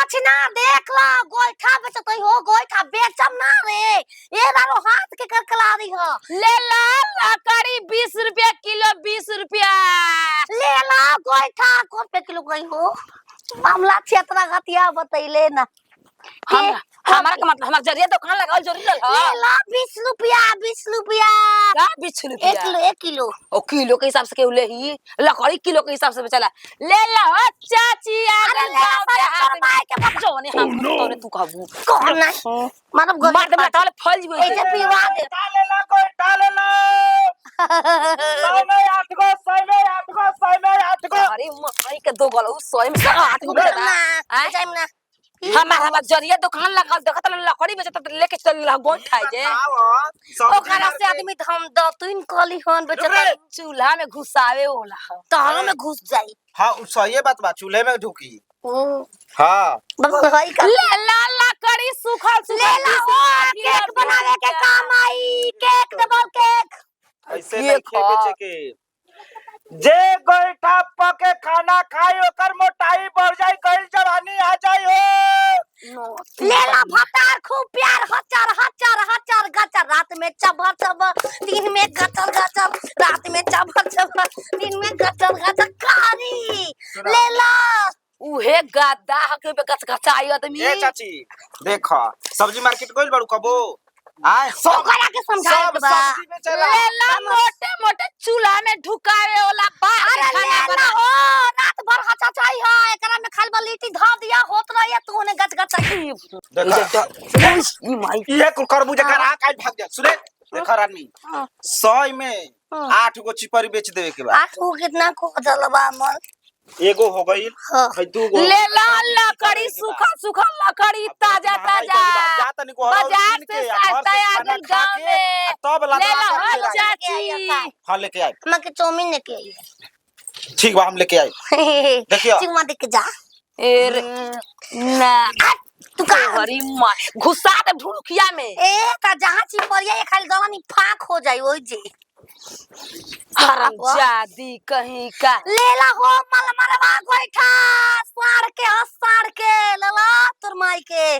कुछ ना देख ला गोइठा बेचतई हो गोइठा बेचम ना रे ए बारो हाथ के करकला रही हो ले ला लकड़ी 20 रुपया किलो 20 रुपया ले ला गोइठा कौन पे किलो गई हो मामला क्षेत्र गतिया बतैले ना हम हमारा का मतलब हमार जरिया दुकान लगाओ जरूरी है ले ला 20 रुपया क्या 20 रुपया 1 किलो ओ किलो के हिसाब से केहू ले ही लकड़ी किलो के हिसाब से बेचला ले ला हो चाची आ अरे गल ले ला सारे फरमाए के बात जोने हम तोरे तू कहबू कौन नहीं मतलब मार दे ताले फल जीव ऐसे पीवा दे डाले ला कोई डाले ला सही में 8 को अरे माई के दो गल स्वयं से 8 को बेचला ना टाइम ना हमार जरिया दुकान लगाओ देखत लकड़ी बेचत लेके चल गोइठा जे ओकरा से आदमी हम द तीन कली हन बेचत चूल्हा में घुसावे होला तहरा में घुस जाई हां सही बात बा चूल्हे में ढुकी ओ हां बस हई का ले ला लकड़ी सूखल ले ला केक बनावे के काम आई केक देबो केक ऐसे नहीं के बेचे के जे गोइठा पके खाना खाई ओकर मोटाई बढ़ जाई गइल जवानी आ जाई हो ले ला भतार खूब प्यार हचर गचर रात में चबर दिन में गचर रात में चबर दिन में गचर कारी ले ला उहे गद्दा हके पे गचगचाई आदमी ए चाची देखो सब्जी मार्केट गइल बड़ू कबो आय ओकरा के समझाए के बा सब्जी में चला ले ला मोटे मोटे चूल्हा में ढुकावे वाला बाहर अरे ले खाना ला बना हो रात भर हचचाई है एकरा में खाली लिट्टी धा दिया होत रही तू ने गचगचाई देखो ई माई ये कुल करबू जकर आ काल भाग जा सुने देखो आदमी 100 में 8 गो चिपरी बेच देवे के बा आठ को कितना को चलबा मन एगो हो गइल है दू गो ले ला लकड़ी सूखा लकड़ी ताजा बाजार से सस्ता आ गइल गांव में तब ले ला लगा हो चाची हां लेके आई मैं के चौमिन लेके आई ठीक बा हम लेके आई देखियो चिकमा देख के जा एर ना तू का हरी मां घुसा दे ढुलकिया में ए ता जहां चिपरिया ये खाली दलानी फाक हो जाई ओई जे हरम जादी कहीं का ले ला हो मल मरवा गोइठा साड़ के ले ला तोर माई के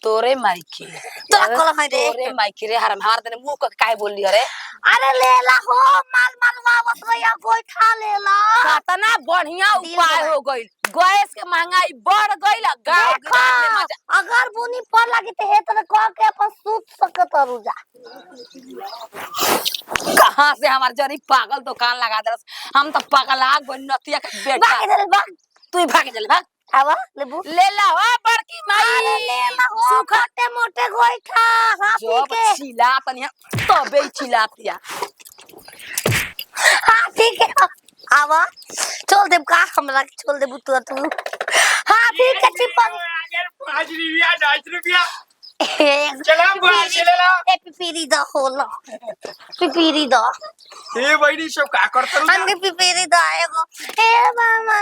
तोरे माई के तोरा कोला है रे तोरे माई के रे हरम हार देने मुंह का काहे बोलली अरे अरे ले ला हो मल मरवा वतया गोइठा ले ला कितना बढ़िया उपाय हो गइल गैस के महंगाई बढ़ गइल गांव गिरान में मजा अगर बुनी पर लगी ते हे त कह के अपन सूत सकत रुजा कहां से हमार जरी पागल दुकान लगा दरस हम तो पगला गन नतिया के बेटा भाग दे भाग तू भाग चल भाग आवा लेबू ले ला हो बड़की माई ले ला हो छोटे मोटे गोइठा हाथी जो के चिल्ला तनिया तबे चिल्लातिया हाथी के आवा चल देब का हमरा के छोड़ देबू तू हाथी के चिपक 5 रुपया 10 रुपया चला चला ए पिपीरी द होला पिपीरी द ए बहिनी सब का करत रु हमके पिपीरी द एगो ए मामा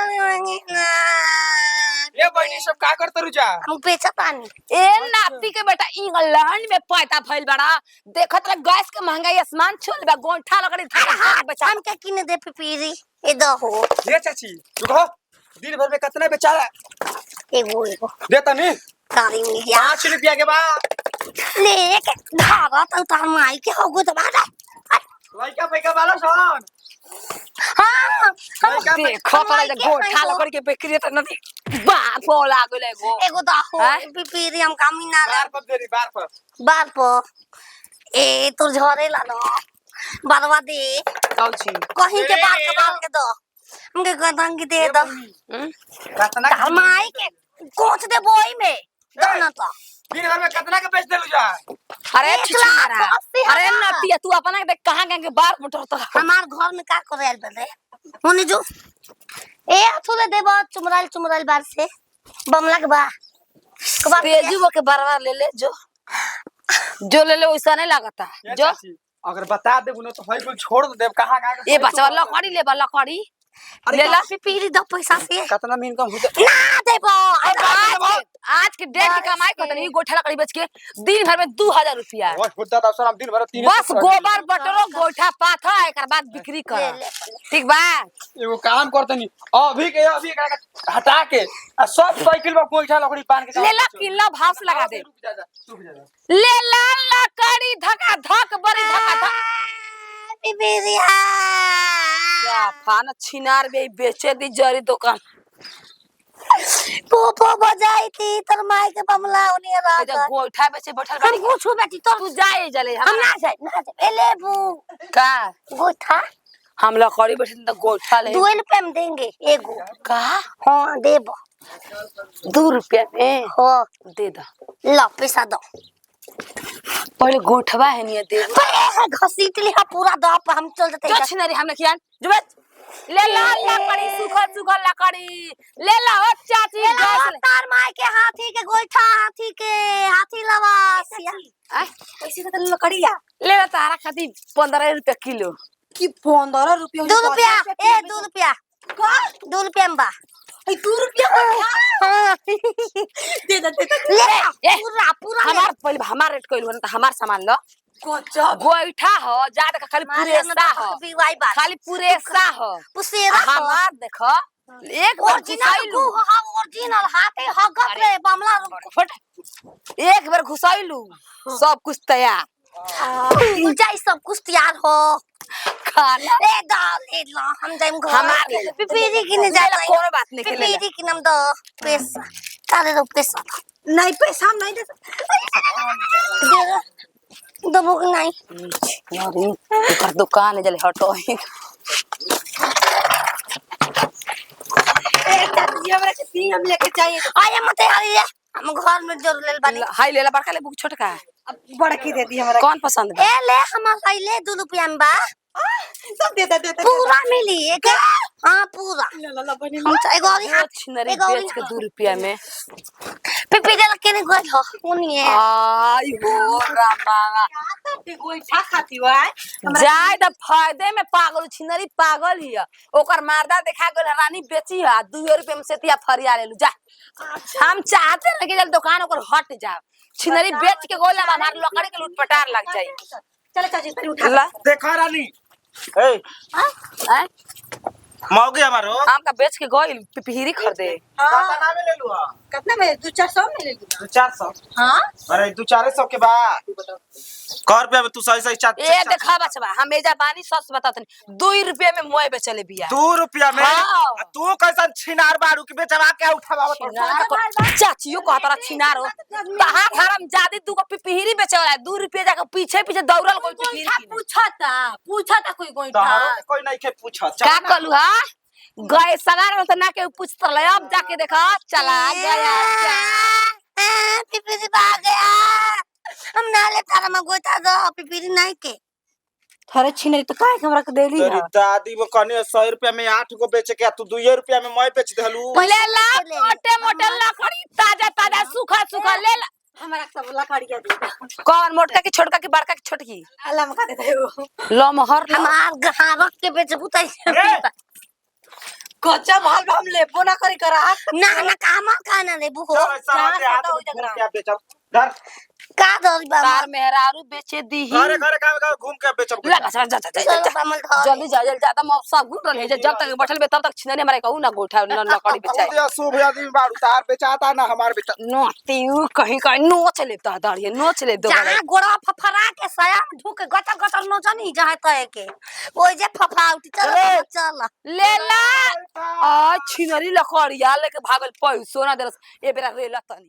ए बहिनी सब का करत रु जा हम बेचा पानी ए नाती के बेटा इंग्लैंड में पैदा भइल बड़ा देखत रे गैस के महंगाई आसमान छूल बा गोंठा लकड़ी धार बचा हम के किने दे पिपीरी ए द हो ये चाची रुको दिन भर में कितना बेचारा एगो देता नहीं कारी मिया 5 रुपया के बाद ले के धारा त तार माई के हो गो त बादा लइका पैका वाला सन हां लइका देखो तले गोंठा लकड़ी के बिक्री त नदी बाप बोला गेले गो एगो द हो पिपीरी हम कामी ना बार पर देरी बार पर बार पर ए तोर झरे ला न बारवा दे कौची कहीं के बाल के दो हमके गदन की दे दो कितना तार माई के कोच दे बोई में दोनों तो दिन भर में कितना के बेच देलु जा अरे 1,80,000 अरे नतिया तू अपना देख कहां के बार मोटर तो हमार घर में का करे आइल बदे होने जो ए थोड़े देबो चुमराल बार से बमला के बा पेजू के बार ले ले जो ले ले वैसा नहीं लगता जो अगर बता देबू न तो हई कुल छोड़ देब कहां ये बच्चा लकड़ी ले लकड़ी ले ला पिपीरी द पैसा से कितना में इनकम होता ना देबो आज के डेढ़ की कमाई करते नहीं गोइठा लकड़ी बेच के दिन भर में 2000 रुपया ओए खुदा दा सर हम दिन भर 3 बस गोबर बटरो गोइठा पाथ एकर बाद बिक्री कर ठीक बा एगो काम करतनी अभी एकरा के हटा के आ सब साइकिल में गोइठा लकड़ी बांध के ले ला किलो भाव से लगा दे रुक जा ले ला लकड़ी धका धक बड़ी धका धक पिपिरिया क्या फान छिनार बे बेचे दी जरी दुकान पोपो बजाई थी तर माई के बमला उन्हें रात जब गोइठा बेचे बैठल हम बड़ी पूछू बेटी तो तू जाए जले हम ना जाए एले बू का गोठा हम लकड़ी बैठे त गोइठा ले 2 रुपए में देंगे एगो का हां देब 2 रुपया में हो दे दा ला पैसा दो पहले गोठवा है नहीं दे है घसीटली हा पूरा दप हम चल जते जो छिनारी हमने कियान जुबे ले ला लकड़ी सुखल सुखल लकड़ी ले ला ओ चाची गैस ले तार माई के हाथी के गोइठा हाथी लवासिया आय पैसे तो लकड़िया ले ला तारा खाती 15 रुपया किलो कि 15 रुपया 2 रुपया ए 2 रुपया का 2 रुपया में बा 2 रुपया हाँ। दे दे ले ए, पूरा पूरा हमार पहले हमार रेट कइल न त हमार सामान ल कोचा गोइठा हो जा देख खाली पुरेसा हो बीवाई बात खाली पुरेसा हो पुसेरा हमार देख एक बार घुसाइलू ओरिजिनल हाथे हगत रे बमला फट एक बार घुसाइलू सब कुछ तैयार जाई सब कुछ तैयार हो खाना ए दाल ले ला हम जाइम घर हमार पिपीरी किने जाता है कोनो बात नहीं के ले पिपीरी किनम दो पैसा काले दो पैसा नहीं पैसा हम नहीं दे दे दो बुक नहीं यार एकर दुकान है जले हटो चाची हमरा के दी हम लेके चाहिए आया मत यार हम घर में जोर लेल बानी हाई लेला बड़का ले बुक छोटका अब बड़की दे दी हमरा कौन पसंद है ए ले हम ले 2 रुपया में बा सब दे दे पूरा मिली एक हां पूरा ला बनी हम एगो और हाथ छिनरी बेच के 2 रुपया में पिपीरी लके ने गल हो कोनी है आई हो रामा गोइठा खाती हुआ जाय त फायदे में पागल छिनरी पागल हिया ओकर मारदा देखा गेल रानी बेची है 2 रुपया में सेतिया फरिया लेलु जा हम चाहते हैं कि जब दुकान ओकर हट जाओ छिनरी बेच के गोला हमार लकड़ी के लूटपटार लग जाई चले चाची पर उठा ला देखा रानी ए हैं मौगी हमारो आम का बेच के गोइल पिपहिरी खरीदे खाता नामे ले लू कितना में 2-400 में ले ली 400 हां अरे 2-400 के बा कर रुपया में तू सही सही चाट ए देखा बचवा हम एजा बानी सच बतातनी 2 रुपया में मोए बेचले बिया 2 रुपया में हाँ। आ तू कैसन छिनार बारू के बेचवा के उठावा चाचियो कहतरा छिनारो तहां हराम जादी तू को पिपहिरी बेचला 2 रुपया जाके पीछे पीछे दौड़ल कोई पिपहिरी पूछता कोई गोइठा तहारो कोई नहीं के पूछत का कलू हा गए सवार में तो ना के पूछत रहे अब जाके देखा चला गया पिपीरी भाग गया हम ना ले तारा में गोता दो पिपीरी नहीं के थारे छिनरी तो काहे हमरा के देली तेरी है दादी वो कहने 100 रुपया में 8 गो बेचे के तू 2 रुपया में मैं बेच देलू ले ला मोटे मोटे लकड़ी ताजा ताजा सूखा सूखा ले ला हमरा के सब लकड़िया दे कौन मोटका की छोटका की बड़का की छोटकी अल्लाह मका दे वो लमहर हमार गहां रख के बेच बुताई कच्चा माल हम लेबो ना करी करा ना ना काम का ना ले बुहो बेचब धर का दरी बा तार मेहरारू बेचे दी ही घरे घरे का घूम के बेचब लगा जा जा जल्दी जा जल्दी ज्यादा मौत सब घूट रहे जब तक बैठल बे तब तक छिनने हमारे कहू ना गोठा न लकड़ी बेचाई ये शुभ आदमी बारू तार बेचाता ना हमार बेचा नोती कहीं कहीं नोच ले ता दाढ़ी नोच ले दो जहां गोड़ा फफरा के सया में ढुक के गटर गटर नो जानी जहां तय के ओइ जे फफा उठी चल चल ले ला आ छिनरी लकड़िया लेके भागल पैसो ना देलस ए बेरा रेला तनी